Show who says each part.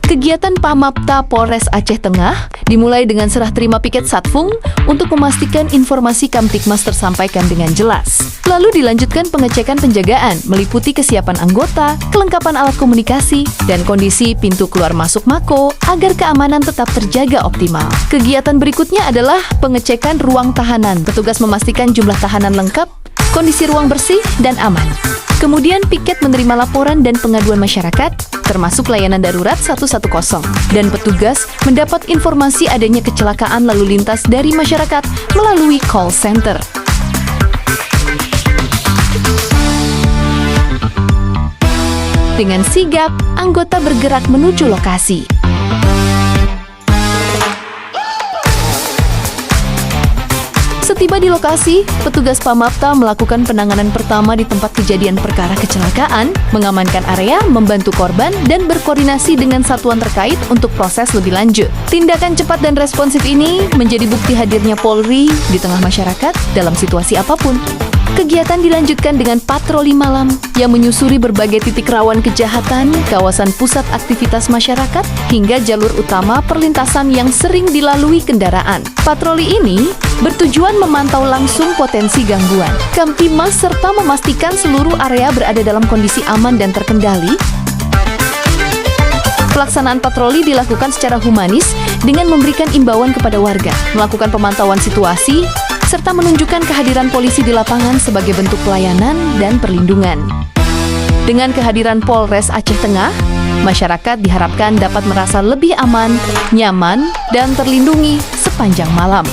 Speaker 1: Kegiatan Pamapta Polres Aceh Tengah dimulai dengan serah terima piket Satfung untuk memastikan informasi Kamtibmas tersampaikan dengan jelas. Lalu dilanjutkan pengecekan penjagaan meliputi kesiapan anggota, kelengkapan alat komunikasi, dan kondisi pintu keluar masuk Mako agar keamanan tetap terjaga optimal. Kegiatan berikutnya adalah pengecekan ruang tahanan. Petugas memastikan jumlah tahanan lengkap, kondisi ruang bersih, dan aman. Kemudian piket menerima laporan dan pengaduan masyarakat, termasuk layanan darurat 110, dan petugas mendapat informasi adanya kecelakaan lalu lintas dari masyarakat melalui call center. Dengan sigap, anggota bergerak menuju lokasi. Setiba di lokasi, petugas Pamapta melakukan penanganan pertama di tempat kejadian perkara kecelakaan, mengamankan area, membantu korban, dan berkoordinasi dengan satuan terkait untuk proses lebih lanjut. Tindakan cepat dan responsif ini menjadi bukti hadirnya Polri di tengah masyarakat dalam situasi apapun. Kegiatan dilanjutkan dengan patroli malam yang menyusuri berbagai titik rawan kejahatan, kawasan pusat aktivitas masyarakat, hingga jalur utama perlintasan yang sering dilalui kendaraan. Patroli ini bertujuan memantau langsung potensi gangguan, Kamtibmas, serta memastikan seluruh area berada dalam kondisi aman dan terkendali. Pelaksanaan patroli dilakukan secara humanis dengan memberikan imbauan kepada warga, melakukan pemantauan situasi, serta menunjukkan kehadiran polisi di lapangan sebagai bentuk pelayanan dan perlindungan. Dengan kehadiran Polres Aceh Tengah, masyarakat diharapkan dapat merasa lebih aman, nyaman, dan terlindungi sepanjang malam.